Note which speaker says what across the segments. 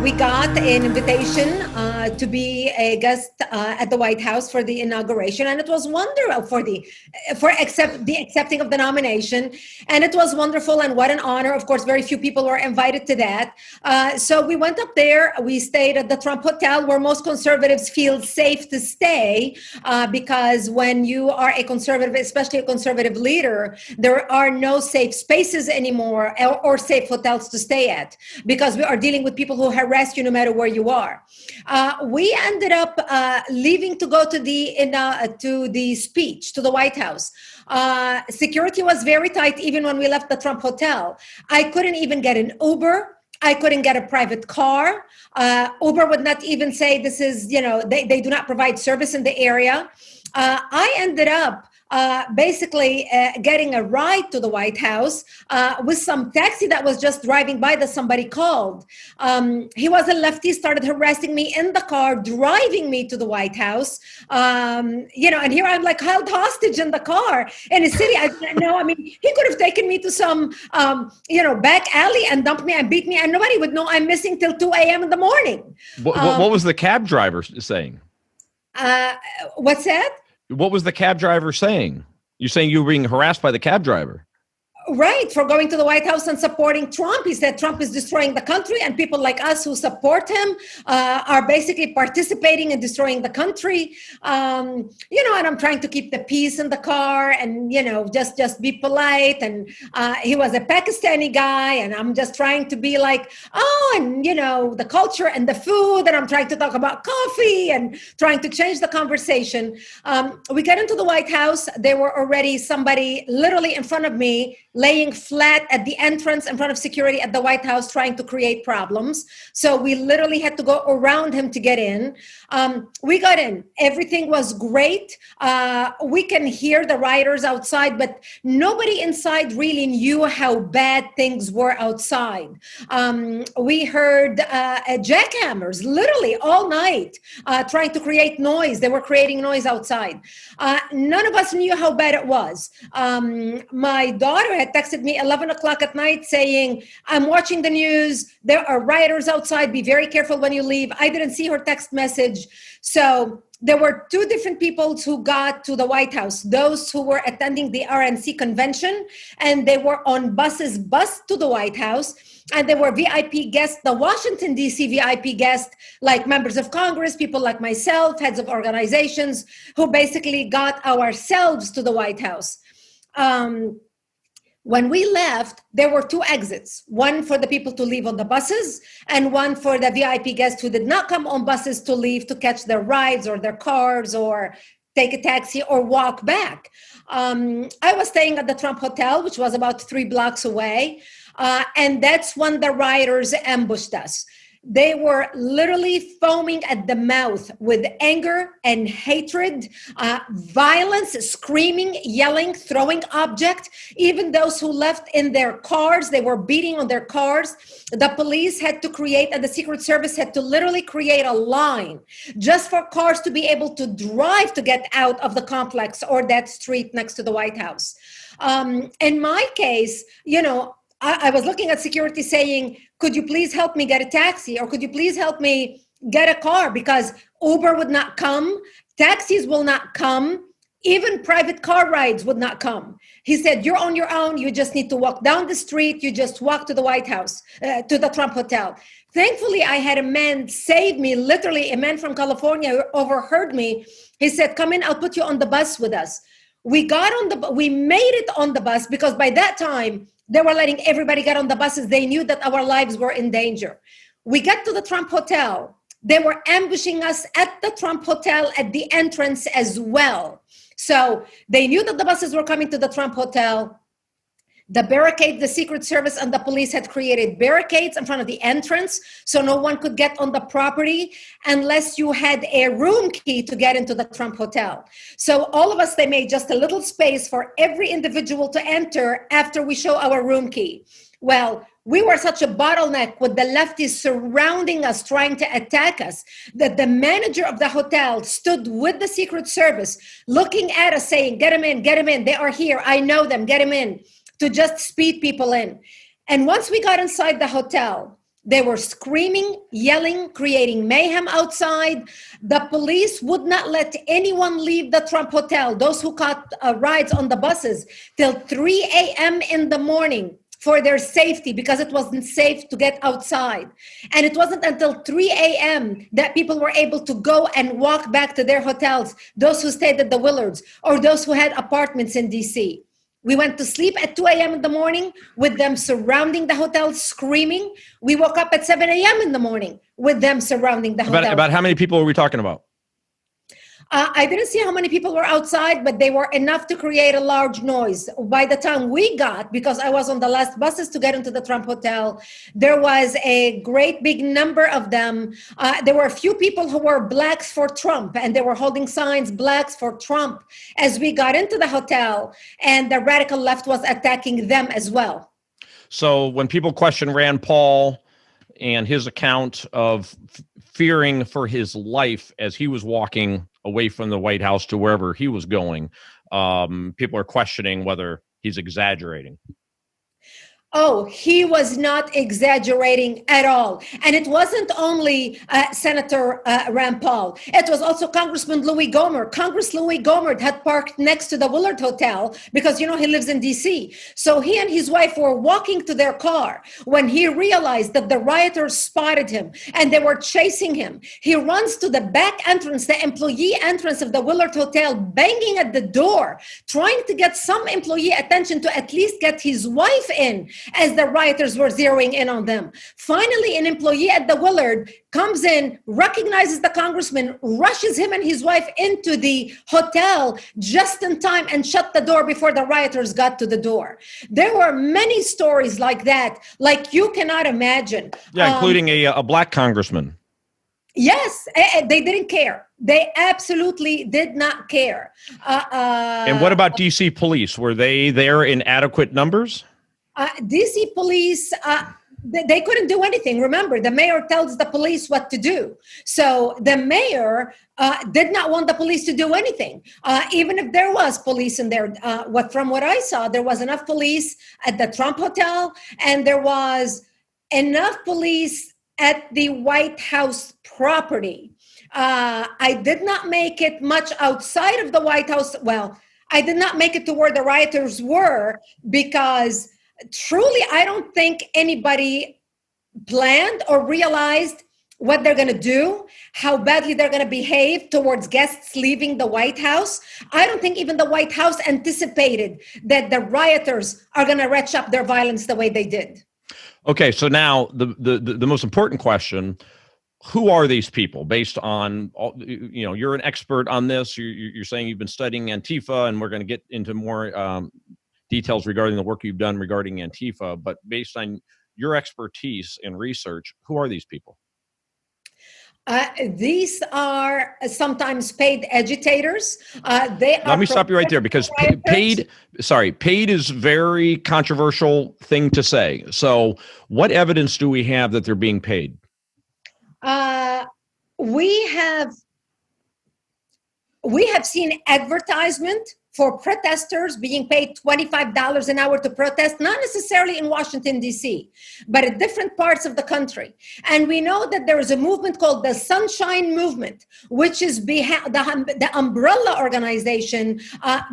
Speaker 1: We got an invitation to be a guest at the White House for the inauguration, and it was wonderful for accepting of the nomination, and it was wonderful and what an honor. Of course, very few people were invited to that. So we went up there. We stayed at the Trump Hotel, where most conservatives feel safe to stay, because when you are a conservative, especially a conservative leader, there are no safe spaces anymore or safe hotels to stay at, because we are dealing with people who harass you no matter where you are. We ended up leaving to go to the speech, to the White House. Security was very tight even when we left the Trump Hotel. I couldn't even get an Uber. I couldn't get a private car. Uber would not even say this is, they do not provide service in the area. I ended up basically getting a ride to the White House with some taxi that was just driving by that somebody called. He was a lefty, started harassing me in the car, driving me to the White House. And here I'm like held hostage in the car in a city. I didn't know. I mean, he could have taken me to some, back alley and dumped me and beat me, and nobody would know I'm missing till 2 a.m. in the morning.
Speaker 2: What was the cab driver saying?
Speaker 1: What's that?
Speaker 2: What was the cab driver saying? You're saying you were being harassed by the cab driver.
Speaker 1: Right, for going to the White House and supporting Trump. He said Trump is destroying the country, and people like us who support him are basically participating in destroying the country. And I'm trying to keep the peace in the car and, just be polite. And he was a Pakistani guy, and I'm just trying to be like, the culture and the food, and I'm trying to talk about coffee and trying to change the conversation. We get into the White House. There were already somebody literally in front of me, laying flat at the entrance in front of security at the White House, trying to create problems. So we literally had to go around him to get in. We got in. Everything was great. We can hear the rioters outside, but nobody inside really knew how bad things were outside. We heard jackhammers literally all night trying to create noise. They were creating noise outside. None of us knew how bad it was. My daughter had texted me 11 o'clock at night saying, I'm watching the news. There are rioters outside. Be very careful when you leave. I didn't see her text message. So there were two different people who got to the White House, those who were attending the RNC convention, and they were on buses bused to the White House. And there were VIP guests, the Washington, D.C. VIP guests, like members of Congress, people like myself, heads of organizations, who basically got ourselves to the White House. When we left, there were two exits, one for the people to leave on the buses and one for the VIP guests who did not come on buses to leave to catch their rides or their cars or take a taxi or walk back. I was staying at the Trump Hotel, which was about 3 blocks away. And that's when the rioters ambushed us. They were literally foaming at the mouth with anger and hatred, violence, screaming, yelling, throwing objects. Even those who left in their cars, they were beating on their cars. The police had to create, and the Secret Service had to literally create a line just for cars to be able to drive to get out of the complex or that street next to the White House. In my case, I was looking at security saying, could you please help me get a taxi, or could you please help me get a car, because Uber would not come, taxis will not come, even private car rides would not come. He said, you're on your own. You just need to walk down the street. You just walk to the White House, to the Trump Hotel. Thankfully, I had a man save me, literally a man from California who overheard me. He said, come in, I'll put you on the bus with us. We made it on the bus, because by that time, they were letting everybody get on the buses. They knew that our lives were in danger. We got to the Trump Hotel. They were ambushing us at the Trump Hotel at the entrance as well. So they knew that the buses were coming to the Trump Hotel. The barricade, the Secret Service and the police had created barricades in front of the entrance, so no one could get on the property unless you had a room key to get into the Trump Hotel. So all of us, they made just a little space for every individual to enter after we show our room key. Well, we were such a bottleneck with the lefties surrounding us, trying to attack us, that the manager of the hotel stood with the Secret Service, looking at us saying, get them in, they are here, I know them, get them in, to just speed people in. And once we got inside the hotel, They were screaming, yelling, creating mayhem outside. The police would not let anyone leave the Trump Hotel, those who caught rides on the buses, till 3 a.m. in the morning for their safety, because it wasn't safe to get outside. And it wasn't until 3 a.m. that people were able to go and walk back to their hotels, those who stayed at the Willards or those who had apartments in DC. We went to sleep at 2 a.m. in the morning with them surrounding the hotel, screaming. We woke up at 7 a.m. in the morning with them surrounding the hotel.
Speaker 2: About how many people are we talking about?
Speaker 1: I didn't see how many people were outside, but they were enough to create a large noise. By the time we got, because I was on the last buses to get into the Trump Hotel, there was a great big number of them. There were a few people who were Blacks for Trump, and they were holding signs, Blacks for Trump, as we got into the hotel, and the radical left was attacking them as well.
Speaker 2: So when people question Rand Paul and his account of fearing for his life as he was walking away from the White House to wherever he was going, people are questioning whether he's exaggerating.
Speaker 1: Oh, he was not exaggerating at all. And it wasn't only Senator Rand Paul. It was also Congressman Louis Gohmert. Congress Louis Gohmert had parked next to the Willard Hotel because, he lives in DC. So he and his wife were walking to their car when he realized that the rioters spotted him and they were chasing him. He runs to the back entrance, the employee entrance of the Willard Hotel, banging at the door, trying to get some employee attention to at least get his wife in, as the rioters were zeroing in on them. Finally, an employee at the Willard comes in, recognizes the congressman, rushes him and his wife into the hotel just in time and shut the door before the rioters got to the door. There were many stories like that, like you cannot imagine.
Speaker 2: Yeah, including a black congressman.
Speaker 1: Yes, they didn't care. They absolutely did not care.
Speaker 2: And what about DC police? Were they there in adequate numbers?
Speaker 1: DC police, they couldn't do anything. Remember, the mayor tells the police what to do. So the mayor did not want the police to do anything. Even if there was police in there, from what I saw, there was enough police at the Trump Hotel, and there was enough police at the White House property. I did not make it much outside of the White House. Well, I did not make it to where the rioters were because truly, I don't think anybody planned or realized what they're going to do, how badly they're going to behave towards guests leaving the White House. I don't think even the White House anticipated that the rioters are going to ratchet up their violence the way they did.
Speaker 2: Okay, so now the most important question: who are these people? Based on you're an expert on this. You're saying you've been studying Antifa, and we're going to get into more details regarding the work you've done regarding Antifa, but based on your expertise and research, who are these people?
Speaker 1: These are sometimes paid agitators.
Speaker 2: Let me stop you right there, because paid is a very controversial thing to say. So what evidence do we have that they're being paid?
Speaker 1: We have seen advertisement for protesters being paid $25 an hour to protest, not necessarily in Washington, D.C., but at different parts of the country. And we know that there is a movement called the Sunshine Movement, which is the umbrella organization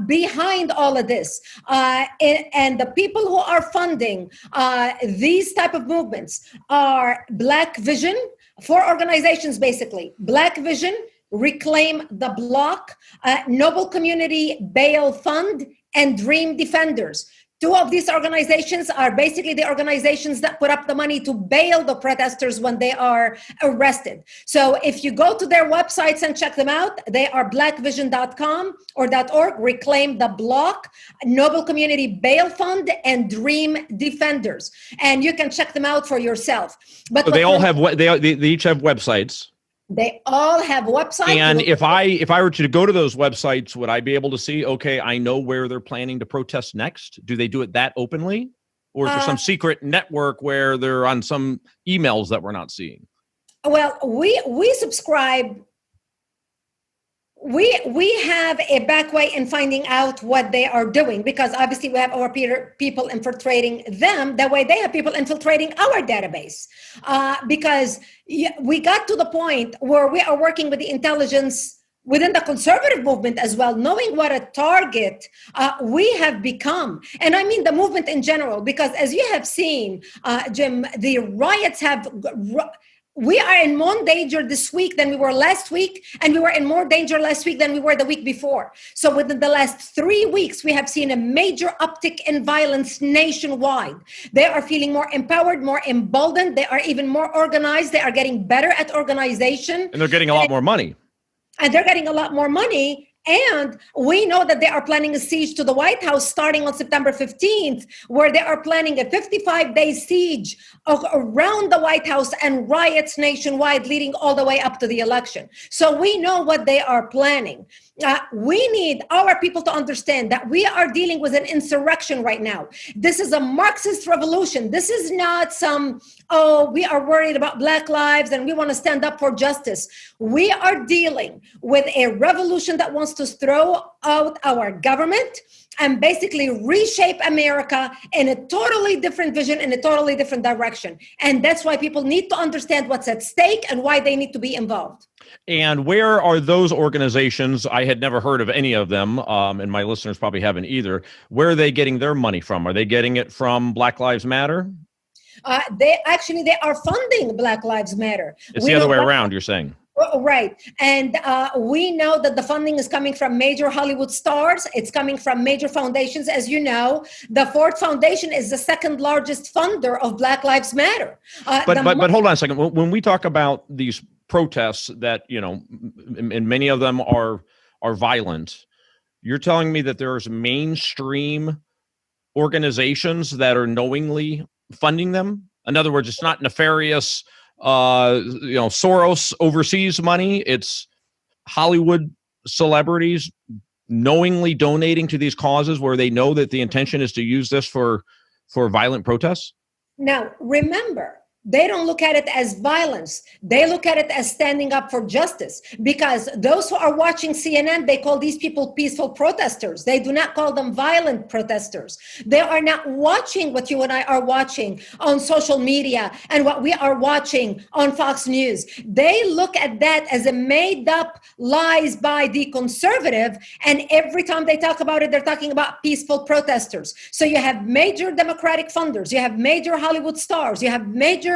Speaker 1: behind all of this. And the people who are funding these type of movements are Black Vision, 4 organizations basically: Black Vision, Reclaim the Block, Noble Community Bail Fund, and Dream Defenders. 2 of these organizations are basically the organizations that put up the money to bail the protesters when they are arrested. So if you go to their websites and check them out, they are blackvision.com or .org, Reclaim the Block, Noble Community Bail Fund, and Dream Defenders. And you can check them out for yourself. But
Speaker 2: so they each have websites.
Speaker 1: They all have websites.
Speaker 2: And if I were to go to those websites, would I be able to see, okay, I know where they're planning to protest next? Do they do it that openly? Or is there some secret network where they're on some emails that we're not seeing?
Speaker 1: Well, we subscribe We have a back way in finding out what they are doing, because obviously we have our people infiltrating them the way they have people infiltrating our database. Because we got to the point where we are working with the intelligence within the conservative movement as well, knowing what a target we have become. And I mean the movement in general, because as you have seen, Jim, the riots have... We are in more danger this week than we were last week, and we were in more danger last week than we were the week before. So within the last 3 weeks, we have seen a major uptick in violence nationwide. They are feeling more empowered, more emboldened. They are even more organized. They are getting better at organization.
Speaker 2: And they're getting a lot more money.
Speaker 1: And they're getting a lot more money. And we know that they are planning a siege to the White House starting on September 15th, where they are planning a 55-day siege around the White House and riots nationwide leading all the way up to the election. So we know what they are planning. We need our people to understand that we are dealing with an insurrection right now. This is a Marxist revolution. This is not some, we are worried about Black lives and we want to stand up for justice. We are dealing with a revolution that wants to throw out our government and basically reshape America in a totally different vision, in a totally different direction. And that's why people need to understand what's at stake and why they need to be involved.
Speaker 2: And where are those organizations? I had never heard of any of them, and my listeners probably haven't either. Where are they getting their money from? Are they getting it from Black Lives Matter?
Speaker 1: They are funding Black Lives Matter.
Speaker 2: It's the other way around, you're saying.
Speaker 1: Right. And we know that the funding is coming from major Hollywood stars. It's coming from major foundations. As you know, the Ford Foundation is the second largest funder of Black Lives Matter.
Speaker 2: But hold on a second. When we talk about these protests that, and many of them are violent, you're telling me that there's mainstream organizations that are knowingly funding them? In other words, it's not nefarious, Soros overseas money. It's Hollywood celebrities knowingly donating to these causes where they know that the intention is to use this for violent protests?
Speaker 1: Now, remember, they don't look at it as violence. They look at it as standing up for justice, because those who are watching CNN, they call these people peaceful protesters. They do not call them violent protesters. They are not watching what you and I are watching on social media and what we are watching on Fox News. They look at that as a made up lies by the conservative. And every time they talk about it, they're talking about peaceful protesters. So you have major Democratic funders, you have major Hollywood stars, you have major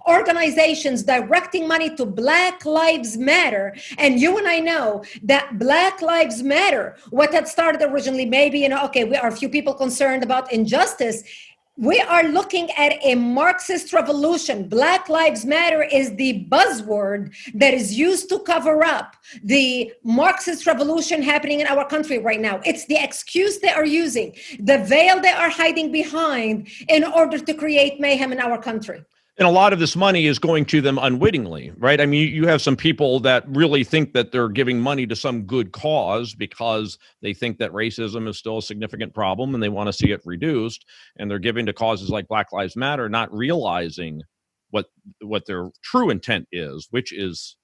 Speaker 1: organizations directing money to Black Lives Matter. And you and I know that Black Lives Matter, what had started originally, maybe, okay, we are a few people concerned about injustice. We are looking at a Marxist revolution. Black Lives Matter is the buzzword that is used to cover up the Marxist revolution happening in our country right now. It's the excuse they are using, the veil they are hiding behind in order to create mayhem in our country.
Speaker 2: And a lot of this money is going to them unwittingly, right? I mean, you have some people that really think that they're giving money to some good cause because they think that racism is still a significant problem and they want to see it reduced. And they're giving to causes like Black Lives Matter, not realizing what their true intent is, which is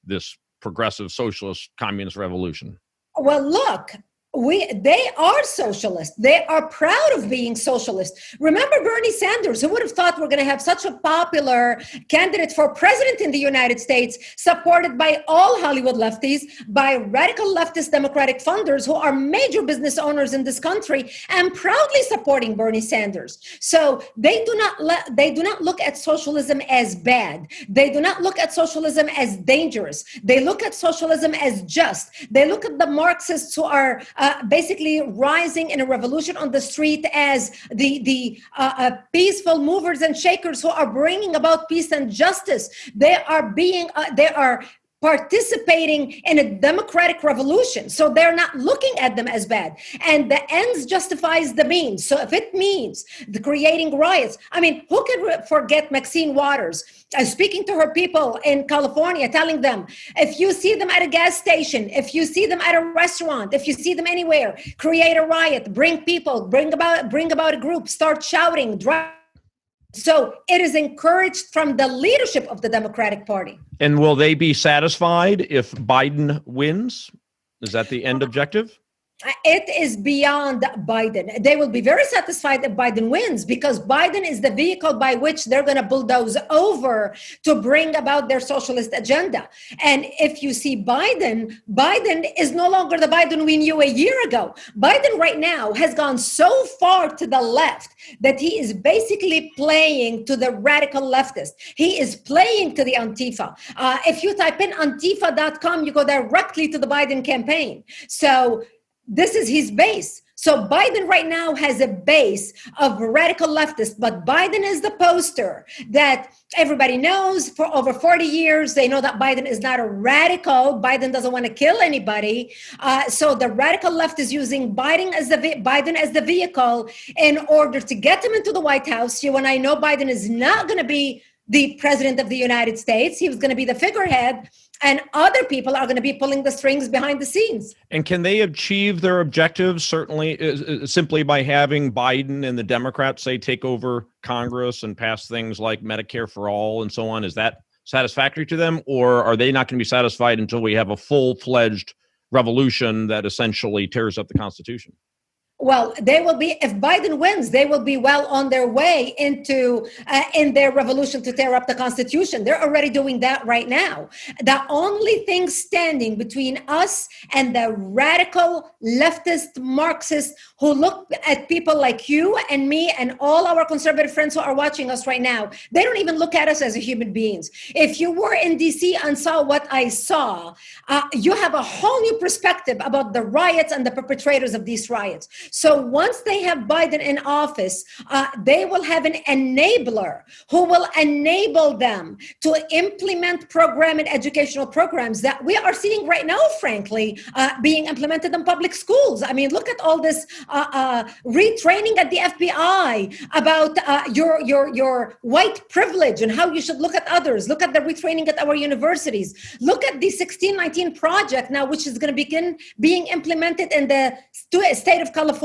Speaker 2: this progressive socialist communist revolution.
Speaker 1: Well, look. They are socialist. They are proud of being socialist. Remember Bernie Sanders, who would have thought we're going to have such a popular candidate for president in the United States, supported by all Hollywood lefties, by radical leftist Democratic funders who are major business owners in this country and proudly supporting Bernie Sanders. So they do not look at socialism as bad. They do not look at socialism as dangerous. They look at socialism as just. They look at the Marxists who are basically rising in a revolution on the street as the peaceful movers and shakers who are bringing about peace and justice. They are participating in a democratic revolution. So they're not looking at them as bad. And the ends justifies the means. So if it means creating riots, I mean, who can forget Maxine Waters speaking to her people in California, telling them, if you see them at a gas station, if you see them at a restaurant, if you see them anywhere, create a riot, bring people, bring about a group, start shouting, drive. So it is encouraged from the leadership of the Democratic Party.
Speaker 2: And will they be satisfied if Biden wins? Is that the end objective?
Speaker 1: It is beyond Biden. They will be very satisfied if Biden wins, because Biden is the vehicle by which they're going to bulldoze over to bring about their socialist agenda. And if you see Biden is no longer the Biden we knew a year ago. Biden right now has gone so far to the left that he is basically playing to the radical leftist. He is playing to the Antifa. If you type in antifa.com, you go directly to the Biden campaign. So this is his base. So Biden right now has a base of radical leftists, but Biden is the poster that everybody knows. For over 40 years. They know that Biden is not a radical. Biden doesn't want to kill anybody. So the radical left is using Biden as the vehicle in order to get him into the White House. You and I know Biden is not going to be the president of the United States. He was going to be the figurehead, and other people are going to be pulling the strings behind the scenes.
Speaker 2: And can they achieve their objectives certainly simply by having Biden and the Democrats, say, take over Congress and pass things like Medicare for all and so on? Is that satisfactory to them, or are they not going to be satisfied until we have a full-fledged revolution that essentially tears up the Constitution?
Speaker 1: Well, they will be, if Biden wins, they will be well on their way into in their revolution to tear up the Constitution. They're already doing that right now. The only thing standing between us and the radical leftist Marxists who look at people like you and me and all our conservative friends who are watching us right now, they don't even look at us as human beings. If you were in DC and saw what I saw, you have a whole new perspective about the riots and the perpetrators of these riots. So once they have Biden in office, they will have an enabler who will enable them to implement program and educational programs that we are seeing right now, frankly, being implemented in public schools. I mean, look at all this retraining at the FBI about your white privilege and how you should look at others. Look at the retraining at our universities. Look at the 1619 project now, which is going to begin being implemented in the state of California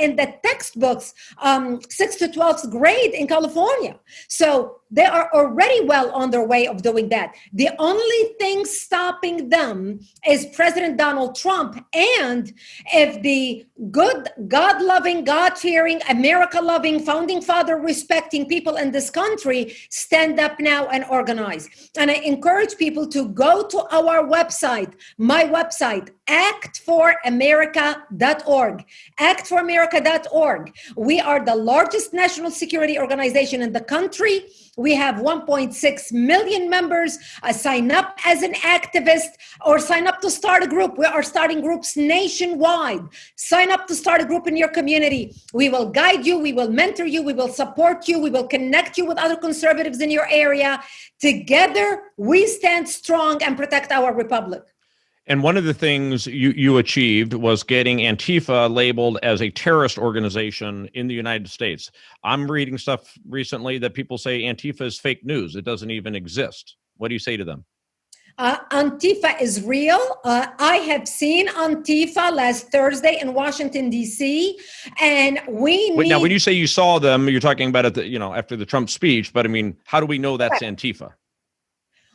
Speaker 1: in the textbooks, 6th to 12th grade in California. So they are already well on their way of doing that. The only thing stopping them is President Donald Trump. And if the good, God-loving, God-fearing, America-loving, founding father-respecting people in this country stand up now and organize. And I encourage people to go to our website, my website, actforamerica.org. Actforamerica.org. We are the largest national security organization in the country. We have 1.6 million members. Sign up as an activist or sign up to start a group. We are starting groups nationwide. Sign up to start a group in your community. We will guide you. We will mentor you. We will support you. We will connect you with other conservatives in your area. Together, we stand strong and protect our republic.
Speaker 2: And one of the things you achieved was getting Antifa labeled as a terrorist organization in the United States. I'm reading stuff recently that people say Antifa is fake news. It doesn't even exist. What do you say to them?
Speaker 1: Antifa is real. I have seen Antifa last Thursday in Washington, D.C., and we need...
Speaker 2: Now, when you say you saw them, you're talking about it, after the Trump speech, but I mean, how do we know that's Antifa?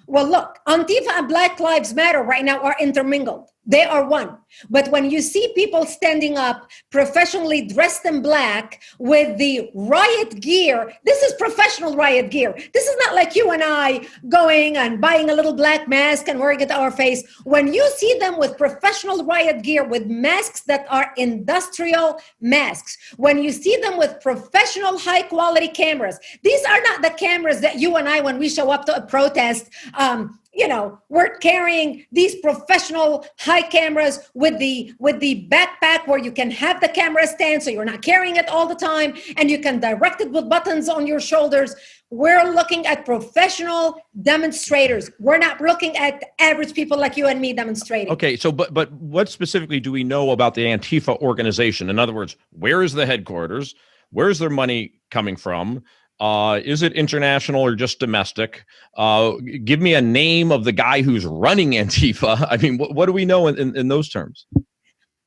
Speaker 1: Well, look, Antifa and Black Lives Matter right now are intermingled. They are one. But when you see people standing up, professionally dressed in black with the riot gear, this is professional riot gear. This is not like you and I going and buying a little black mask and wearing it to our face. When you see them with professional riot gear, with masks that are industrial masks, when you see them with professional high quality cameras, these are not the cameras that you and I, when we show up to a protest, we're carrying these professional high cameras with the backpack where you can have the camera stand so you're not carrying it all the time and you can direct it with buttons on your shoulders. We're looking at professional demonstrators. We're not looking at average people like you and me demonstrating.
Speaker 2: Okay, so but what specifically do we know about the Antifa organization? In other words, where is the headquarters? Where's their money coming from? Is it international or just domestic? Give me a name of the guy who's running Antifa. I mean, what do we know in those terms?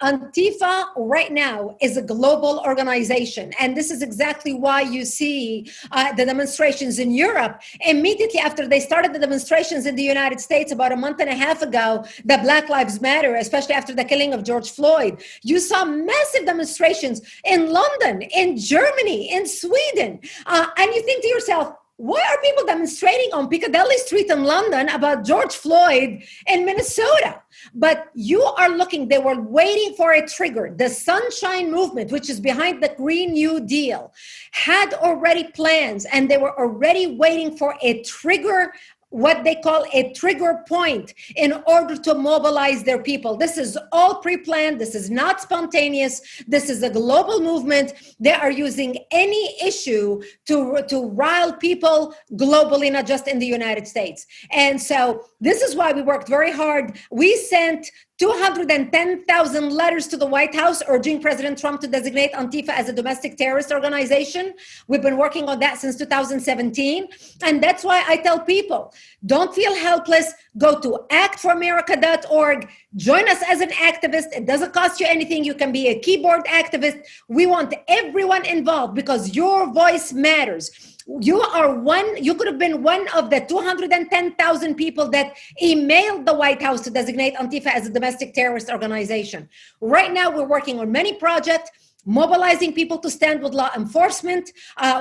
Speaker 1: Antifa right now is a global organization. And this is exactly why you see the demonstrations in Europe. Immediately after they started the demonstrations in the United States about a month and a half ago, the Black Lives Matter, especially after the killing of George Floyd, you saw massive demonstrations in London, in Germany, in Sweden. And you think to yourself, why are people demonstrating on Piccadilly Street in London about George Floyd in Minnesota? But you are looking, they were waiting for a trigger. The Sunshine Movement, which is behind the Green New Deal, had already plans, and they were already waiting for a trigger, what they call a trigger point, in order to mobilize their people. This is all pre-planned. This is not spontaneous. This is a global movement. They are using any issue to rile people globally, not just in the United States. And so this is why we worked very hard. We sent 210,000 letters to the White House urging President Trump to designate Antifa as a domestic terrorist organization. We've been working on that since 2017. And that's why I tell people, don't feel helpless. Go to actforamerica.org. Join us as an activist. It doesn't cost you anything. You can be a keyboard activist. We want everyone involved because your voice matters. You could have been one of the 210,000 people that emailed the White House to designate Antifa as a domestic terrorist organization. Right now, we're working on many projects, mobilizing people to stand with law enforcement.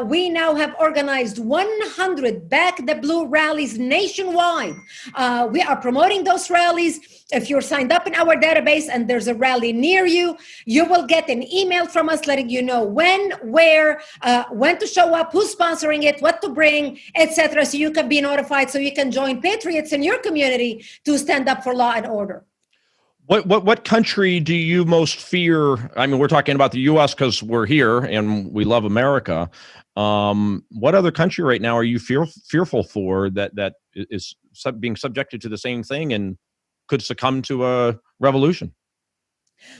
Speaker 1: We now have organized 100 Back the Blue rallies nationwide. We are promoting those rallies. If you're signed up in our database and there's a rally near you, you will get an email from us letting you know when, where, when to show up, who's sponsoring it, what to bring, etc. So you can be notified, so you can join patriots in your community to stand up for law and order.
Speaker 2: What country do you most fear? I mean, we're talking about the U.S. because we're here and we love America. What other country right now are you fearful for that is being subjected to the same thing and could succumb to a revolution?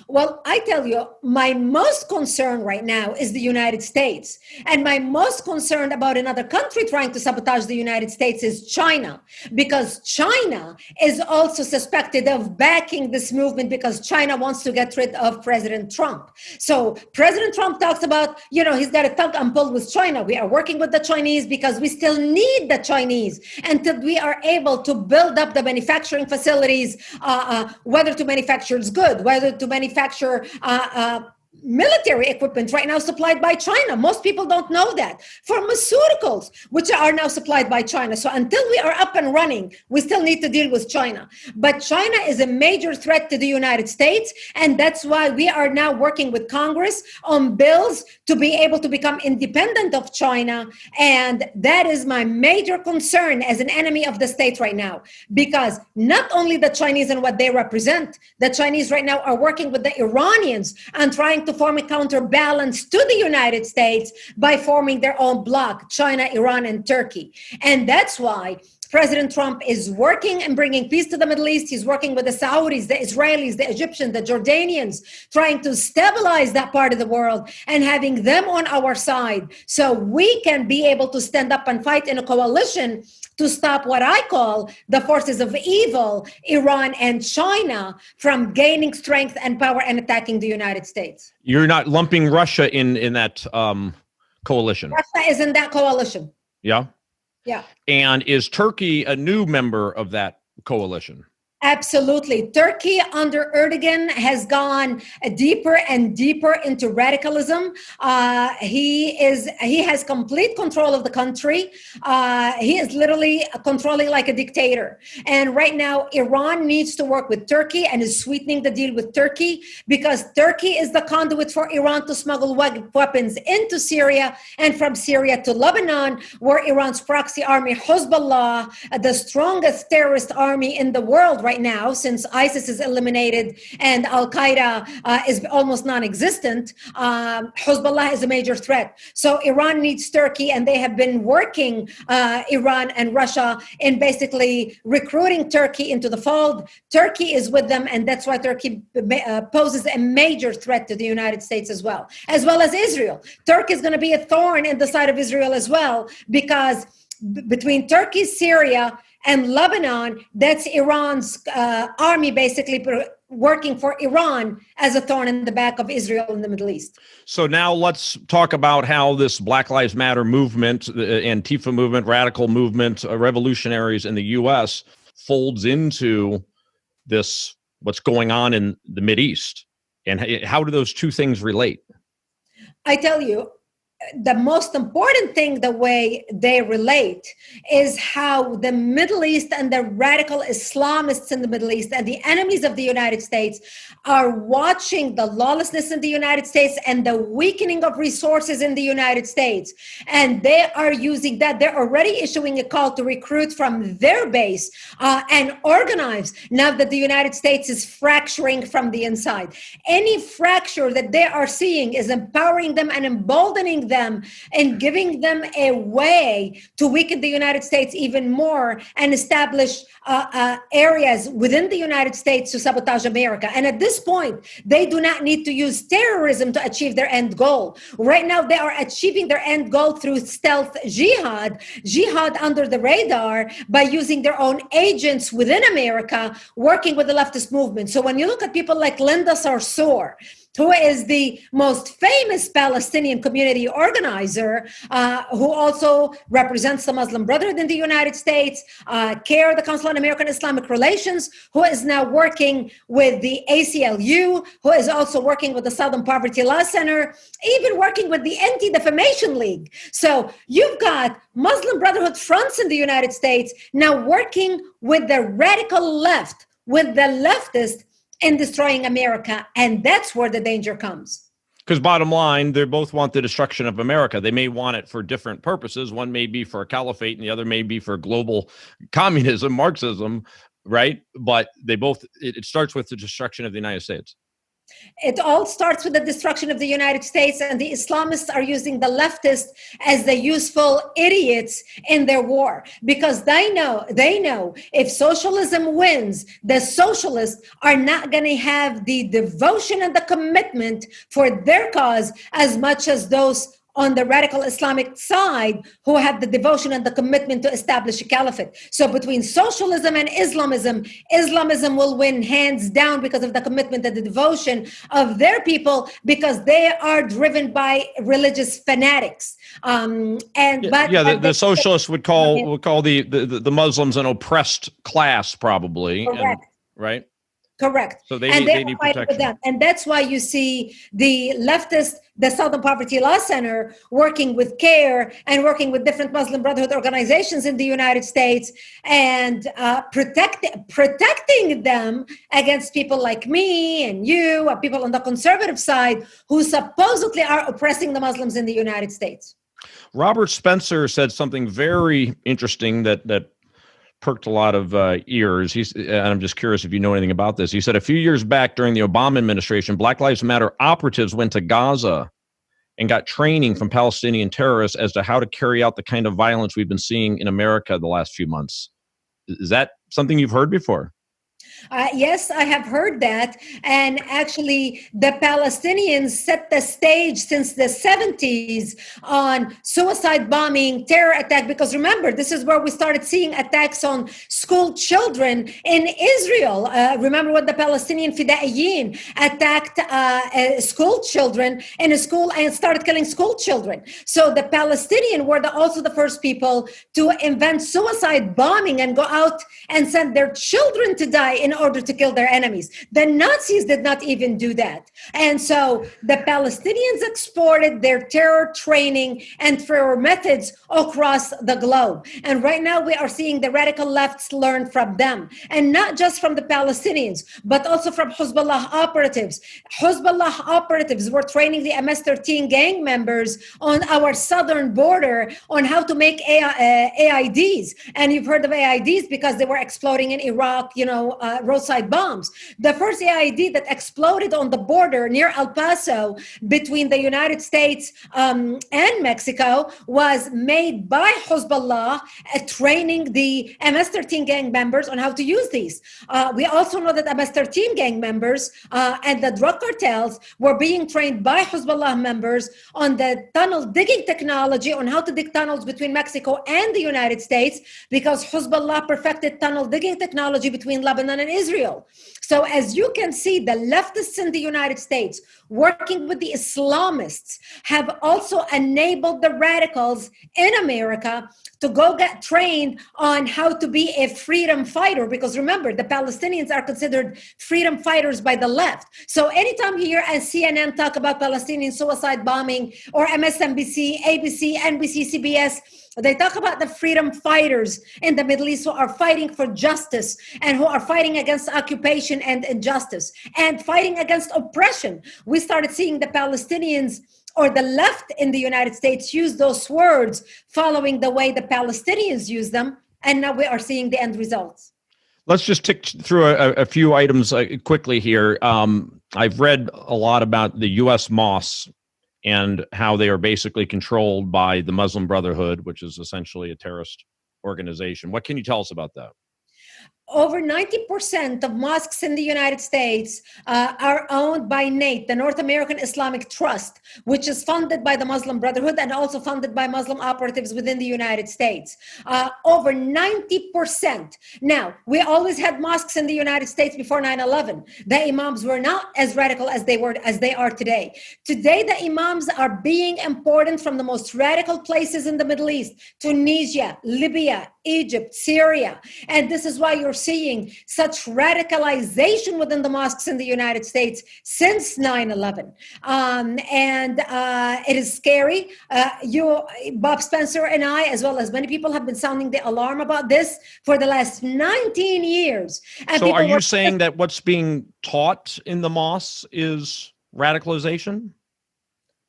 Speaker 1: Well, I tell you, my most concern right now is the United States. And my most concern about another country trying to sabotage the United States is China, because China is also suspected of backing this movement because China wants to get rid of President Trump. So President Trump talks about, he's got a tug and pull with China. We are working with the Chinese because we still need the Chinese until we are able to build up the manufacturing facilities, whether to manufacture goods, whether to manufacture military equipment right now supplied by China. Most people don't know that. Pharmaceuticals, which are now supplied by China. So until we are up and running, we still need to deal with China. But China is a major threat to the United States. And that's why we are now working with Congress on bills to be able to become independent of China. And that is my major concern as an enemy of the state right now. Because not only the Chinese and what they represent, the Chinese right now are working with the Iranians and trying to form a counterbalance to the United States by forming their own bloc, China, Iran, and Turkey. And that's why President Trump is working and bringing peace to the Middle East. He's working with the Saudis, the Israelis, the Egyptians, the Jordanians, trying to stabilize that part of the world and having them on our side so we can be able to stand up and fight in a coalition to stop what I call the forces of evil, Iran and China, from gaining strength and power and attacking the United States.
Speaker 2: You're not lumping Russia in that coalition?
Speaker 1: Russia is in that coalition.
Speaker 2: Yeah?
Speaker 1: Yeah.
Speaker 2: And is Turkey a new member of that coalition?
Speaker 1: Absolutely. Turkey under Erdogan has gone deeper and deeper into radicalism. He has complete control of the country. He is literally controlling like a dictator. And right now, Iran needs to work with Turkey and is sweetening the deal with Turkey because Turkey is the conduit for Iran to smuggle weapons into Syria and from Syria to Lebanon, where Iran's proxy army, Hezbollah, the strongest terrorist army in the world right now, since ISIS is eliminated and Al-Qaeda is almost non-existent, Hezbollah is a major threat. So Iran needs Turkey, and they have been working, Iran and Russia, in basically recruiting Turkey into the fold. Turkey is with them, and that's why Turkey poses a major threat to the United States as well as Israel. Turkey is going to be a thorn in the side of Israel as well, because between Turkey, Syria, and Lebanon, that's Iran's army basically working for Iran as a thorn in the back of Israel in the Middle East.
Speaker 2: So now let's talk about how this Black Lives Matter movement, the Antifa movement, radical movement, revolutionaries in the U.S. folds into this, what's going on in the Mideast, and how do those two things relate?
Speaker 1: I tell you, the most important thing, the way they relate, is how the Middle East and the radical Islamists in the Middle East and the enemies of the United States are watching the lawlessness in the United States and the weakening of resources in the United States. And they are using that. They're already issuing a call to recruit from their base and organize now that the United States is fracturing from the inside. Any fracture that they are seeing is empowering them and emboldening them and giving them a way to weaken the United States even more and establish areas within the United States to sabotage America. And at this point, they do not need to use terrorism to achieve their end goal. Right now, they are achieving their end goal through stealth jihad under the radar, by using their own agents within America, working with the leftist movement. So when you look at people like Linda Sarsour, who is the most famous Palestinian community organizer, who also represents the Muslim Brotherhood in the United States, CARE, the Council on American Islamic Relations, who is now working with the ACLU, who is also working with the Southern Poverty Law Center, even working with the Anti-Defamation League. So you've got Muslim Brotherhood fronts in the United States now working with the radical left, with the leftist, in destroying America. And that's where the danger comes.
Speaker 2: Because bottom line, they both want the destruction of America. They may want it for different purposes. One may be for a caliphate and the other may be for global communism, Marxism, right? But they both, it starts with the destruction of the United States.
Speaker 1: It all starts with the destruction of the United States, and the Islamists are using the leftists as the useful idiots in their war, because they know if socialism wins, the socialists are not going to have the devotion and the commitment for their cause as much as those on the radical Islamic side who have the devotion and the commitment to establish a caliphate. So between socialism and Islamism, Islamism will win hands down because of the commitment and the devotion of their people, because they are driven by religious fanatics.
Speaker 2: The socialists would call the Muslims an oppressed class, probably.
Speaker 1: Correct.
Speaker 2: Right?
Speaker 1: Correct.
Speaker 2: So they need protection.
Speaker 1: With them. And that's why you see the leftist, the Southern Poverty Law Center, working with CARE and working with different Muslim Brotherhood organizations in the United States, and protecting them against people like me and you, people on the conservative side who supposedly are oppressing the Muslims in the United States.
Speaker 2: Robert Spencer said something very interesting that perked a lot of ears. And I'm just curious if you know anything about this. He said a few years back during the Obama administration, Black Lives Matter operatives went to Gaza and got training from Palestinian terrorists as to how to carry out the kind of violence we've been seeing in America the last few months. Is that something you've heard before?
Speaker 1: Yes, I have heard that. And actually, the Palestinians set the stage since the 70s on suicide bombing, terror attack. Because remember, this is where we started seeing attacks on school children in Israel. Remember when the Palestinian Fidaiyin attacked school children in a school and started killing school children. So the Palestinians were also the first people to invent suicide bombing and go out and send their children to die in order to kill their enemies. The Nazis did not even do that. And so the Palestinians exported their terror training and terror methods across the globe. And right now we are seeing the radical lefts learn from them. And not just from the Palestinians, but also from Hezbollah operatives. Hezbollah operatives were training the MS-13 gang members on our southern border on how to make AIDs. And you've heard of AIDs because they were exploding in Iraq, roadside bombs. The first AID that exploded on the border near El Paso between the United States and Mexico was made by Hezbollah, training the MS-13 gang members on how to use these. We also know that MS-13 gang members and the drug cartels were being trained by Hezbollah members on the tunnel digging technology, on how to dig tunnels between Mexico and the United States, because Hezbollah perfected tunnel digging technology between Lebanon Lebanon and Israel. So as you can see, the leftists in the United States working with the Islamists have also enabled the radicals in America to go get trained on how to be a freedom fighter. Because remember, the Palestinians are considered freedom fighters by the left. So anytime you hear CNN talk about Palestinian suicide bombing, or MSNBC, ABC, NBC, CBS, they talk about the freedom fighters in the Middle East who are fighting for justice and who are fighting against occupation and injustice and fighting against oppression. We started seeing the Palestinians or the left in the United States use those words following the way the Palestinians use them. And now we are seeing the end results.
Speaker 2: Let's just tick through a few items quickly here. I've read a lot about the U.S. mosques and how they are basically controlled by the Muslim Brotherhood, which is essentially a terrorist organization. What can you tell us about that?
Speaker 1: Over 90% of mosques in the United States are owned by NATE, the North American Islamic Trust, which is funded by the Muslim Brotherhood and also funded by Muslim operatives within the United States. Over 90%. Now, we always had mosques in the United States before 9/11. The imams were not as radical as they are today. Today, the imams are being imported from the most radical places in the Middle East: Tunisia, Libya, Egypt, Syria. And this is why you're seeing such radicalization within the mosques in the United States since 9/11. It is scary. Bob Spencer and I, as well as many people, have been sounding the alarm about this for the last 19 years. And
Speaker 2: so are you saying that what's being taught in the mosques is radicalization?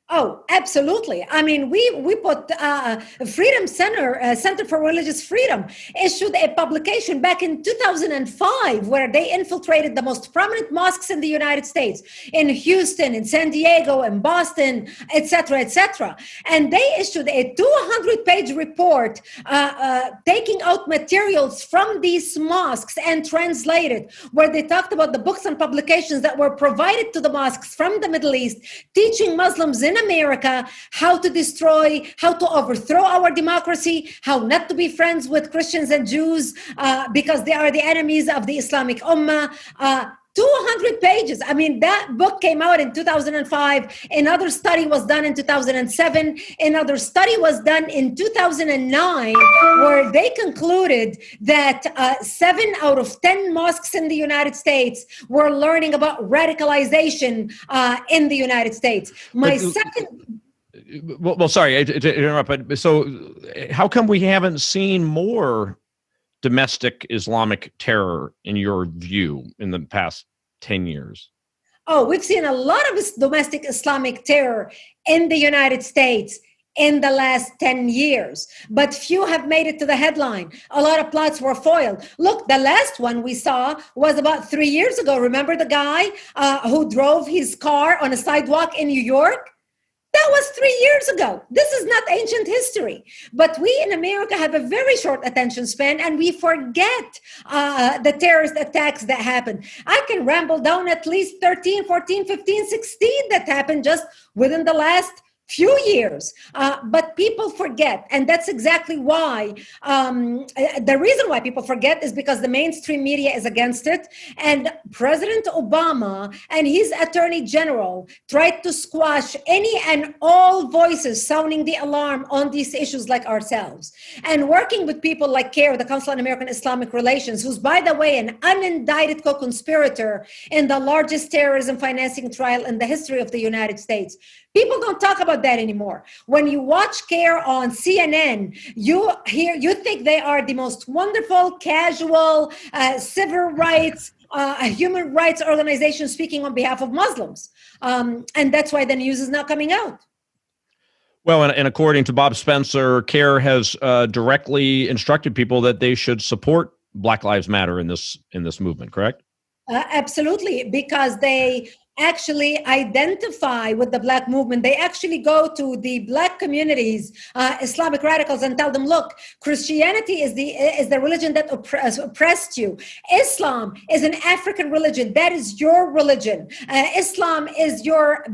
Speaker 1: Oh, absolutely. I mean, we put Freedom Center for Religious Freedom issued a publication back in 2005 where they infiltrated the most prominent mosques in the United States, in Houston, in San Diego, in Boston, etc., etc. And they issued a 200-page report taking out materials from these mosques and translated, where they talked about the books and publications that were provided to the mosques from the Middle East, teaching Muslims in America how to destroy, how to overthrow our democracy, how not to be friends with Christians and Jews because they are the enemies of the Islamic Ummah. 200 pages. I mean, that book came out in 2005. Another study was done in 2007. Another study was done in 2009, where they concluded that 7 out of 10 mosques in the United States were learning about radicalization in the United States.
Speaker 2: Well, sorry to interrupt, but so how come we haven't seen more domestic Islamic terror, in your view, in the past 10 years?
Speaker 1: Oh, we've seen a lot of domestic Islamic terror in the United States in the last 10 years, but few have made it to the headline. A lot of plots were foiled. Look, the last one we saw was about 3 years ago. Remember the guy who drove his car on a sidewalk in New York? That was 3 years ago. This is not ancient history. But we in America have a very short attention span, and we forget the terrorist attacks that happened. I can ramble down at least 13, 14, 15, 16 that happened just within the last few years, but people forget. And that's exactly why, the reason why people forget is because the mainstream media is against it. And President Obama and his attorney general tried to squash any and all voices sounding the alarm on these issues like ourselves. And working with people like CARE, the Council on American Islamic Relations, who's, by the way, an unindicted co-conspirator in the largest terrorism financing trial in the history of the United States. People don't talk about that anymore. When you watch CARE on CNN, you think they are the most wonderful, casual, civil rights, human rights organization speaking on behalf of Muslims. And that's why the news is not coming out.
Speaker 2: Well, and according to Bob Spencer, CARE has directly instructed people that they should support Black Lives Matter in this movement, correct?
Speaker 1: Absolutely, because they actually identify with the Black movement. They actually go to the Black communities, Islamic radicals, and tell them, look, Christianity is the religion that oppressed you. Islam is an African religion. That is your religion. Islam is your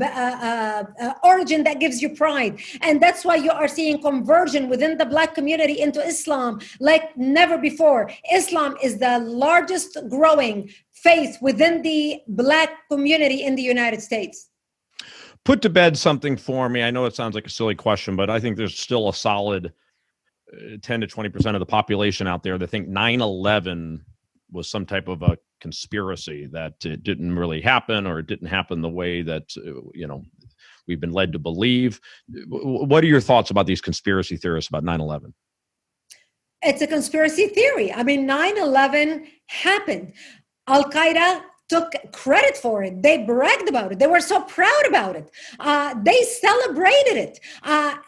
Speaker 1: origin that gives you pride. And that's why you are seeing conversion within the Black community into Islam like never before. Islam is the largest growing faith within the Black community in the United States.
Speaker 2: Put to bed something for me. I know it sounds like a silly question, but I think there's still a solid 10 to 20% of the population out there that think 9/11 was some type of a conspiracy, that it didn't really happen, or it didn't happen the way that, we've been led to believe. What are your thoughts about these conspiracy theorists about 9/11?
Speaker 1: It's a conspiracy theory. I mean, 9/11 happened. Al-Qaeda took credit for it. They bragged about it. They were so proud about it. They celebrated it.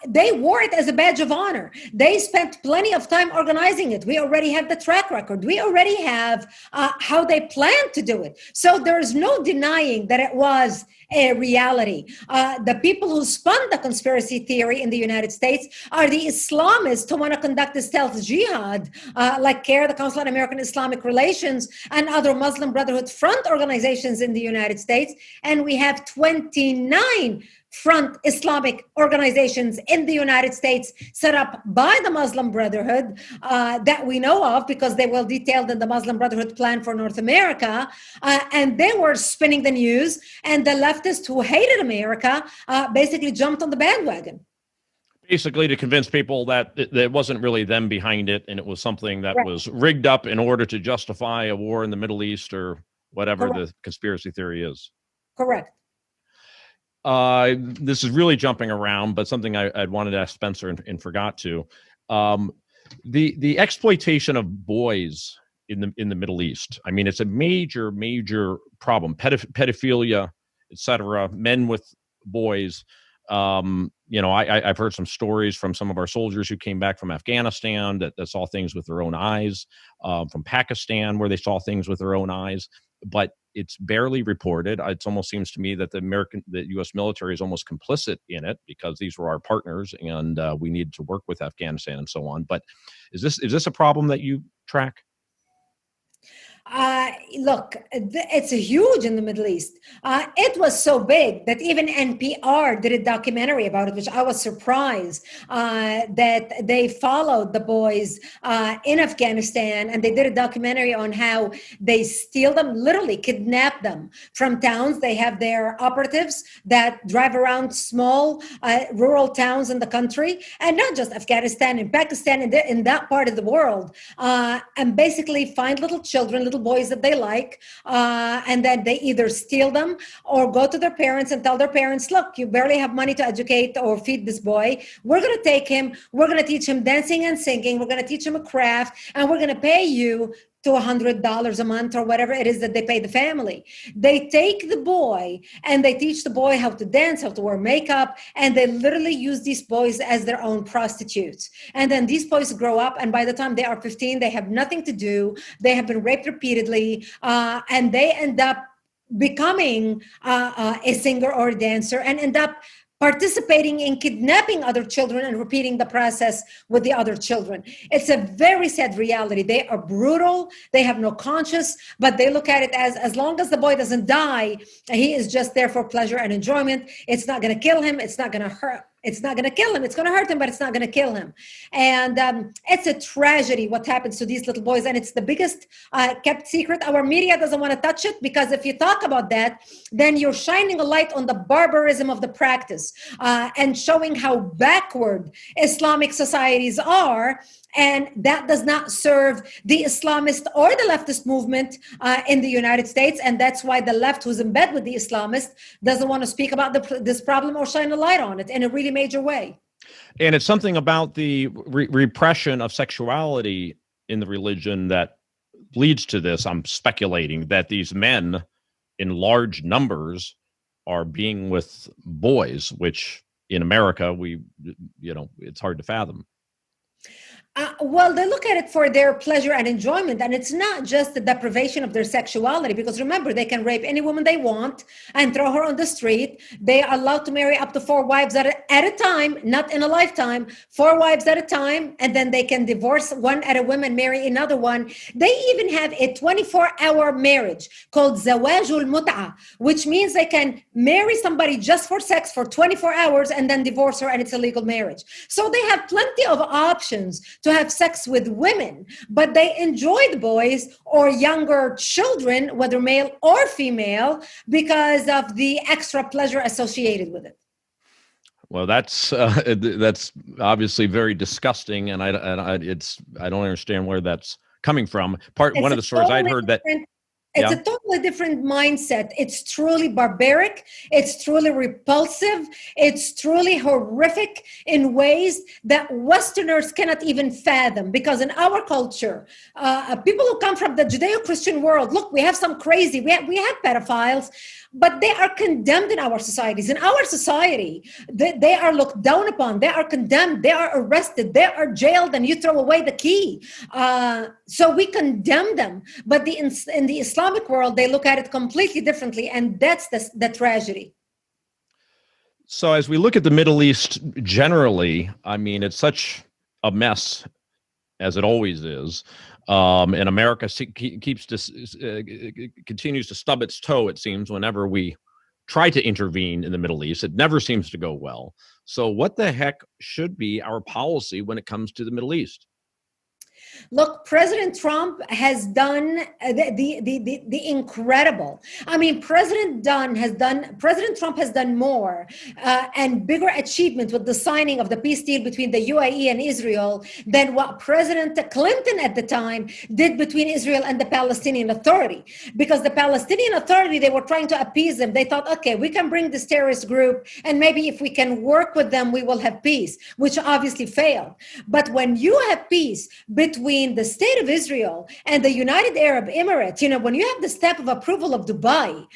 Speaker 1: They wore it as a badge of honor. They spent plenty of time organizing it. We already have the track record. We already have how they planned to do it. So there's no denying that it was a reality. The people who spun the conspiracy theory in the United States are the Islamists who want to conduct the stealth jihad, like CARE, the Council on American Islamic Relations, and other Muslim Brotherhood front organizations in the United States. And we have 29 front Islamic organizations in the United States set up by the Muslim Brotherhood that we know of, because they were detailed in the Muslim Brotherhood plan for North America. And they were spinning the news, and the leftists who hated America basically jumped on the bandwagon.
Speaker 2: Basically to convince people that it wasn't really them behind it, and it was something that was rigged up in order to justify a war in the Middle East, or whatever the conspiracy theory is.
Speaker 1: Correct.
Speaker 2: This is really jumping around, but something I'd wanted to ask Spencer and forgot to. The exploitation of boys in the Middle East. I mean, it's a major problem. Pedophilia, etc. Men with boys. I've heard some stories from some of our soldiers who came back from Afghanistan that saw things with their own eyes. From Pakistan, where they saw things with their own eyes. But it's barely reported. It almost seems to me that the U.S. military is almost complicit in it, because these were our partners, and we needed to work with Afghanistan and so on. But is this a problem that you track?
Speaker 1: Look, it's huge in the Middle East. It was so big that even NPR did a documentary about it, which I was surprised that they followed the boys in Afghanistan, and they did a documentary on how they steal them, literally kidnap them from towns. They have their operatives that drive around small rural towns in the country, and not just Afghanistan, in Pakistan, in that part of the world, and basically find little children, little boys that they like, and then they either steal them or go to their parents and tell their parents, look, you barely have money to educate or feed this boy. We're going to take him. We're going to teach him dancing and singing. We're going to teach him a craft, and we're going to pay you to $100 a month or whatever it is that they pay the family. They take the boy and they teach the boy how to dance, how to wear makeup, and they literally use these boys as their own prostitutes. And then these boys grow up, and by the time they are 15, they have nothing to do. They have been raped repeatedly, and they end up becoming a singer or a dancer, and end up participating in kidnapping other children and repeating the process with the other children. It's a very sad reality. They are brutal. They have no conscience, but they look at it as long as the boy doesn't die, he is just there for pleasure and enjoyment. It's not going to kill him. It's not going to hurt. It's not going to kill him. It's going to hurt him, but it's not going to kill him. And it's a tragedy what happens to these little boys. And it's the biggest kept secret. Our media doesn't want to touch it, because if you talk about that, then you're shining a light on the barbarism of the practice and showing how backward Islamic societies are. And that does not serve the Islamist or the leftist movement in the United States. And that's why the left, who's in bed with the Islamists, doesn't want to speak about this problem or shine a light on it in a really major way.
Speaker 2: And it's something about the repression of sexuality in the religion that leads to this. I'm speculating that these men in large numbers are being with boys, which in America, it's hard to fathom.
Speaker 1: Well, they look at it for their pleasure and enjoyment, and it's not just the deprivation of their sexuality, because remember, they can rape any woman they want and throw her on the street. They are allowed to marry up to 4 wives at a time, not in a lifetime, 4 wives at a time, and then they can divorce one at a woman and marry another one. They even have a 24-hour marriage called zawajul mut'a, which means they can marry somebody just for sex for 24 hours and then divorce her, and it's a legal marriage. So they have plenty of options to have sex with women, but they enjoy the boys or younger children, whether male or female, because of the extra pleasure associated with it.
Speaker 2: Well, that's obviously very disgusting, and I don't understand where that's coming from. One of the stories I'd heard that.
Speaker 1: It's a totally different mindset. It's truly barbaric. It's truly repulsive. It's truly horrific in ways that Westerners cannot even fathom. Because in our culture, people who come from the Judeo-Christian world, look, we have some crazy, we have pedophiles, but they are condemned in our societies. In our society, they are looked down upon. They are condemned. They are arrested. They are jailed, and you throw away the key. So we condemn them. But in the Islamic world, they look at it completely differently, and that's the tragedy.
Speaker 2: So as we look at the Middle East generally, I mean, it's such a mess, as it always is. And America continues to stub its toe, it seems, whenever we try to intervene in the Middle East. It never seems to go well. So what the heck should be our policy when it comes to the Middle East?
Speaker 1: Look, President Trump has done the incredible. I mean, President Trump has done more and bigger achievement with the signing of the peace deal between the UAE and Israel than what President Clinton at the time did between Israel and the Palestinian Authority. Because the Palestinian Authority, they were trying to appease them. They thought, okay, we can bring this terrorist group, and maybe if we can work with them, we will have peace, which obviously failed. But when you have peace between the state of Israel and the United Arab Emirates, when you have the stamp of approval of Dubai,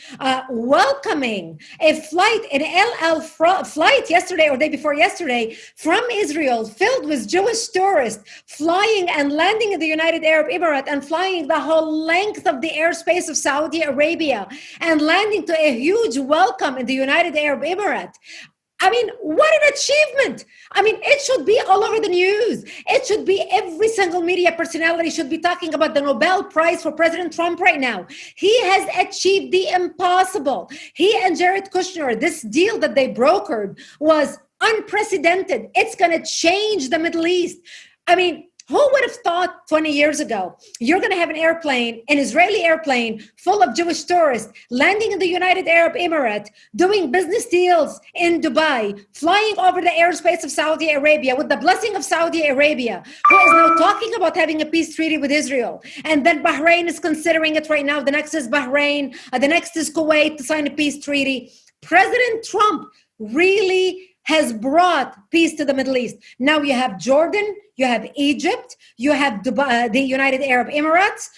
Speaker 1: welcoming a flight, an El Al flight yesterday or day before yesterday from Israel filled with Jewish tourists flying and landing in the United Arab Emirates and flying the whole length of the airspace of Saudi Arabia and landing to a huge welcome in the United Arab Emirates. I mean, what an achievement. I mean, it should be all over the news. It should be every single media personality should be talking about the Nobel Prize for President Trump right now. He has achieved the impossible. He and Jared Kushner, this deal that they brokered was unprecedented. It's going to change the Middle East. I mean, who would have thought 20 years ago, you're going to have an Israeli airplane full of Jewish tourists landing in the United Arab Emirates, doing business deals in Dubai, flying over the airspace of Saudi Arabia with the blessing of Saudi Arabia, who is now talking about having a peace treaty with Israel. And then Bahrain is considering it right now. The next is Bahrain. The next is Kuwait to sign a peace treaty. President Trump really has brought peace to the Middle East. Now you have Jordan, you have Egypt, you have Dubai, the United Arab Emirates.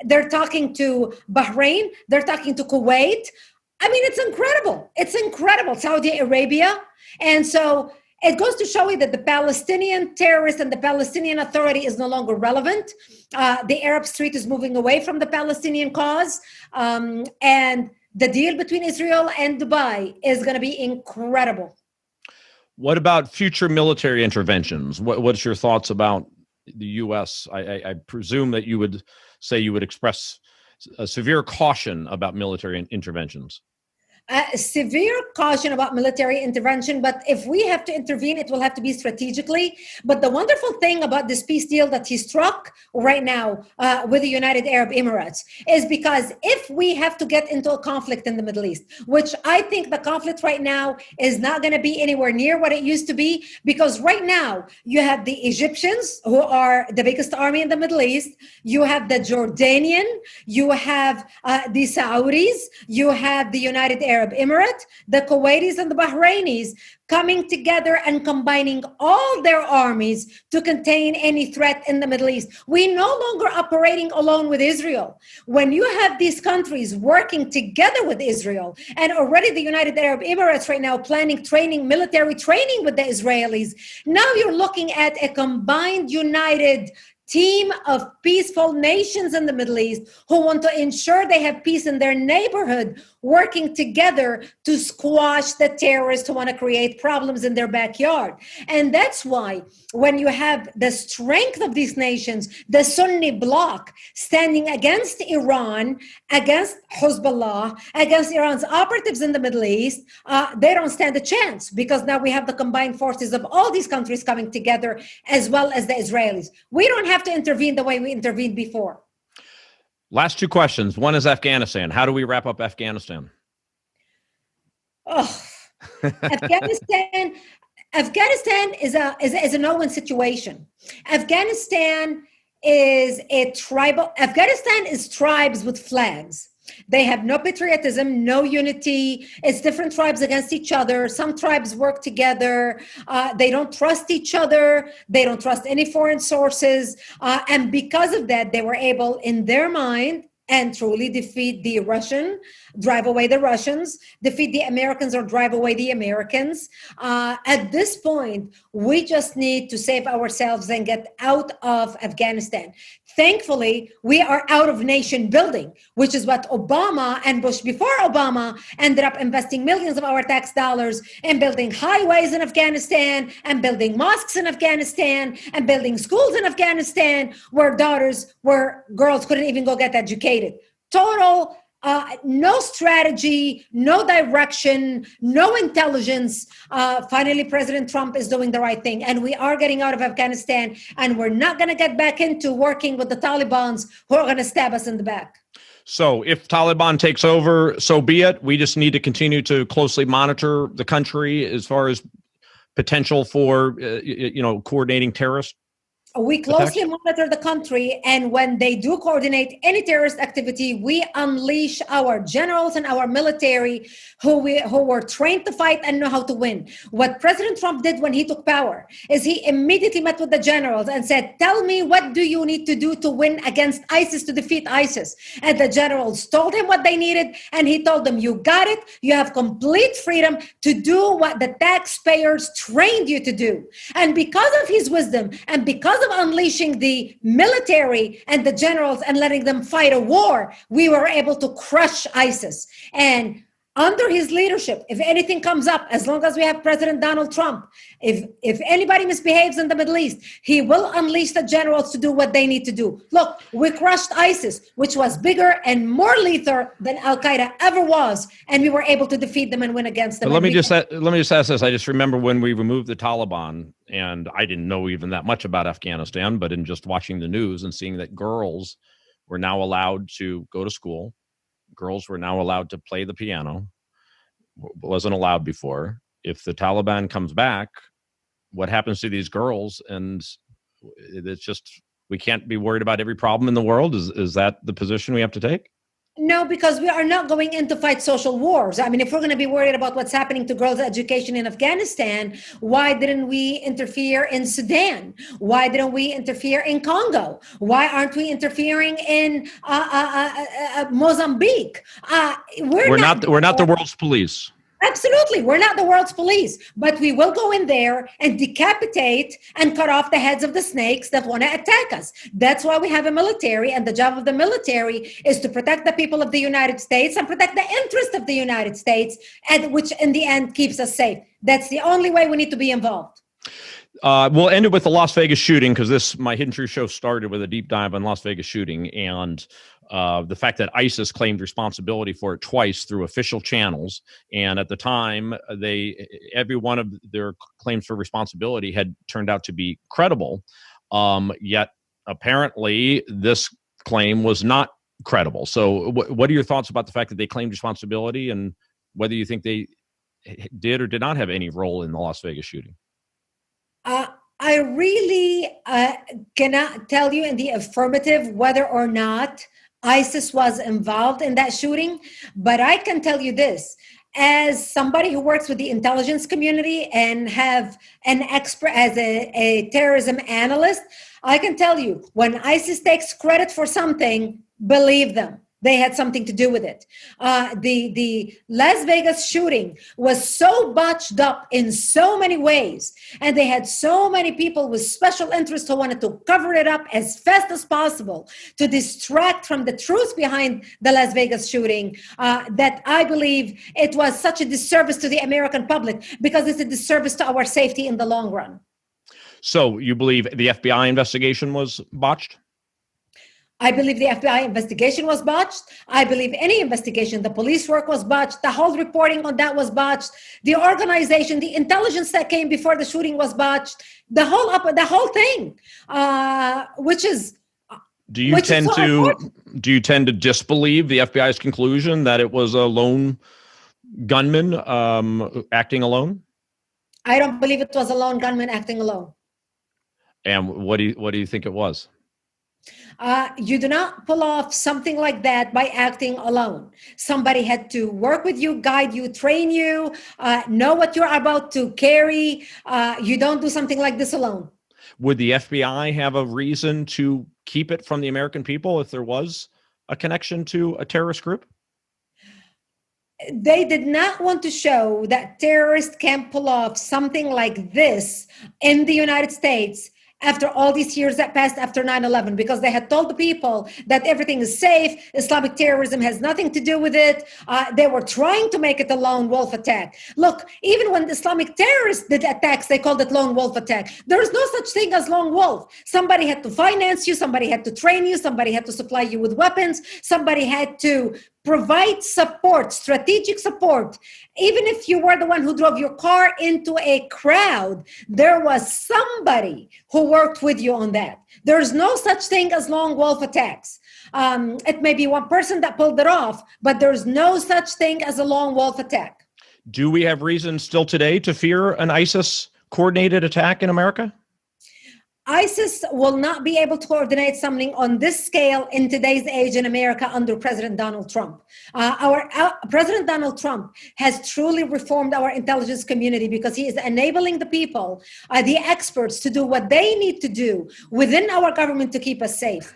Speaker 1: They're talking to Bahrain. They're talking to Kuwait. I mean, it's incredible. It's incredible. Saudi Arabia. And so it goes to show you that the Palestinian terrorists and the Palestinian Authority is no longer relevant. The Arab Street is moving away from the Palestinian cause. And the deal between Israel and Dubai is going to be incredible.
Speaker 2: What about future military interventions? What's your thoughts about the U.S.? I presume that you would say you would express a severe caution about military interventions.
Speaker 1: Severe caution about military intervention, but if we have to intervene, it will have to be strategically. But the wonderful thing about this peace deal that he struck right now with the United Arab Emirates is because if we have to get into a conflict in the Middle East, which I think the conflict right now is not going to be anywhere near what it used to be, because right now you have the Egyptians, who are the biggest army in the Middle East, you have the Jordanian, you have the Saudis, you have the United Arab Arab Emirates, the Kuwaitis, and the Bahrainis coming together and combining all their armies to contain any threat in the Middle East. We're no longer operating alone with Israel. When you have these countries working together with Israel, and already the United Arab Emirates right now planning military training with the Israelis, now you're looking at a combined, united team of peaceful nations in the Middle East who want to ensure they have peace in their neighborhood, working together to squash the terrorists who want to create problems in their backyard. And that's why when you have the strength of these nations, the Sunni bloc standing against Iran, against Hezbollah, against Iran's operatives in the Middle East, they don't stand a chance, because now we have the combined forces of all these countries coming together, as well as the Israelis. We don't have to intervene the way we intervened before.
Speaker 2: Last two questions. One is Afghanistan. How do we wrap up Afghanistan?
Speaker 1: Oh, Afghanistan is a no-win situation. Afghanistan is tribes with flags. They have no patriotism, no unity. It's different tribes against each other. Some tribes work together. They don't trust each other. They don't trust any foreign sources. And because of that, they were able, in their mind, and truly defeat the drive away the Russians, defeat the Americans, or drive away the Americans. At this point, we just need to save ourselves and get out of Afghanistan. Thankfully, we are out of nation building, which is what Obama and Bush before Obama ended up investing millions of our tax dollars in building highways in Afghanistan, and building mosques in Afghanistan, and building schools in Afghanistan where girls couldn't even go get educated. Total no strategy, no direction, no intelligence. Finally, President Trump is doing the right thing, and we are getting out of Afghanistan, and we're not going to get back into working with the Taliban who are going to stab us in the back.
Speaker 2: So if Taliban takes over, so be it. We just need to continue to closely monitor the country as far as potential for, coordinating terrorists.
Speaker 1: We closely monitor the country, and when they do coordinate any terrorist activity, we unleash our generals and our military who were trained to fight and know how to win. What President Trump did when he took power is he immediately met with the generals and said, "Tell me, what do you need to do to win against ISIS, to defeat ISIS?" And the generals told him what they needed, and he told them, "You got it. You have complete freedom to do what the taxpayers trained you to do." And because of his wisdom, and because of unleashing the military and the generals and letting them fight a war, we were able to crush ISIS. And under his leadership, if anything comes up, as long as we have President Donald Trump, if anybody misbehaves in the Middle East, he will unleash the generals to do what they need to do. Look, we crushed ISIS, which was bigger and more lethal than Al-Qaeda ever was, and we were able to defeat them and win against them.
Speaker 2: Let me just ask this. I just remember when we removed the Taliban, and I didn't know even that much about Afghanistan, but in just watching the news and seeing that girls were now allowed to go to school, girls were now allowed to play the piano, wasn't allowed before. If the Taliban comes back, what happens to these girls? And it's just, we can't be worried about every problem in the world. Is that the position we have to take?
Speaker 1: No, because we are not going in to fight social wars. I mean, if we're going to be worried about what's happening to girls' education in Afghanistan, why didn't we interfere in Sudan? Why didn't we interfere in Congo? Why aren't we interfering in Mozambique? We're not
Speaker 2: the world's police.
Speaker 1: Absolutely. We're not the world's police, but we will go in there and decapitate and cut off the heads of the snakes that want to attack us. That's why we have a military, and the job of the military is to protect the people of the United States and protect the interest of the United States, and which in the end keeps us safe. That's the only way we need to be involved.
Speaker 2: We'll end it with the Las Vegas shooting, because my Hidden Truth show started with a deep dive on Las Vegas shooting, and the fact that ISIS claimed responsibility for it twice through official channels. And at the time, every one of their claims for responsibility had turned out to be credible. Yet apparently this claim was not credible. So what are your thoughts about the fact that they claimed responsibility, and whether you think they did or did not have any role in the Las Vegas shooting?
Speaker 1: I really cannot tell you in the affirmative whether or not ISIS was involved in that shooting, but I can tell you this. as somebody who works with the intelligence community and have an expert as a terrorism analyst, I can tell you, when ISIS takes credit for something, believe them. They had something to do with it. The Las Vegas shooting was so botched up in so many ways, and they had so many people with special interests who wanted to cover it up as fast as possible to distract from the truth behind the Las Vegas shooting, that I believe it was such a disservice to the American public, because it's a disservice to our safety in the long run.
Speaker 2: So you believe the FBI investigation was botched?
Speaker 1: I believe the FBI investigation was botched. I believe any investigation, the police work was botched. The whole reporting on that was botched. The organization, the intelligence that came before the shooting was botched. The whole thing, which is.
Speaker 2: Do you tend to disbelieve the FBI's conclusion that it was a lone gunman acting alone?
Speaker 1: I don't believe it was a lone gunman acting alone.
Speaker 2: And what do you think it was?
Speaker 1: You do not pull off something like that by acting alone. Somebody had to work with you, guide you, train you, know what you're about to carry. You don't do something like this alone.
Speaker 2: Would the FBI have a reason to keep it from the American people if there was a connection to a terrorist group?
Speaker 1: They did not want to show that terrorists can pull off something like this in the United States after all these years that passed after 9/11, because they had told the people that everything is safe, Islamic terrorism has nothing to do with it. They were trying to make it a lone wolf attack. Look, even when the Islamic terrorists did attacks, they called it lone wolf attack. There is no such thing as lone wolf. Somebody had to finance you, somebody had to train you, somebody had to supply you with weapons, somebody had to provide support, strategic support. Even if you were the one who drove your car into a crowd, there was somebody who worked with you on that. There's no such thing as lone wolf attacks. It may be one person that pulled it off, but there's no such thing as a lone wolf attack.
Speaker 2: Do we have reason still today to fear an ISIS coordinated attack in America?
Speaker 1: ISIS will not be able to coordinate something on this scale in today's age in America under President Donald Trump. President Donald Trump has truly reformed our intelligence community because he is enabling the people, the experts, to do what they need to do within our government to keep us safe,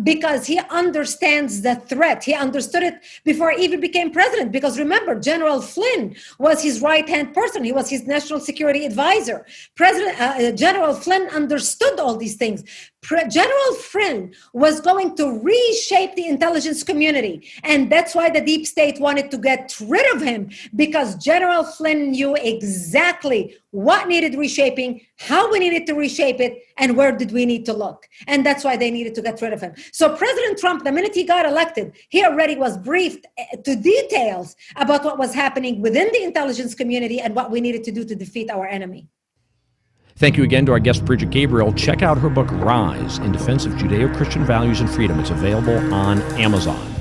Speaker 1: because he understands the threat. He understood it before he even became president, because remember, General Flynn was his right-hand person. He was his national security advisor. General Flynn understood all these things. General Flynn was going to reshape the intelligence community. And that's why the deep state wanted to get rid of him, because General Flynn knew exactly what needed reshaping, how we needed to reshape it, and where did we need to look. And that's why they needed to get rid of him. So President Trump, the minute he got elected, he already was briefed to details about what was happening within the intelligence community and what we needed to do to defeat our enemy.
Speaker 2: Thank you again to our guest, Brigitte Gabriel. Check out her book, Rise, in Defense of Judeo-Christian Values and Freedom. It's available on Amazon.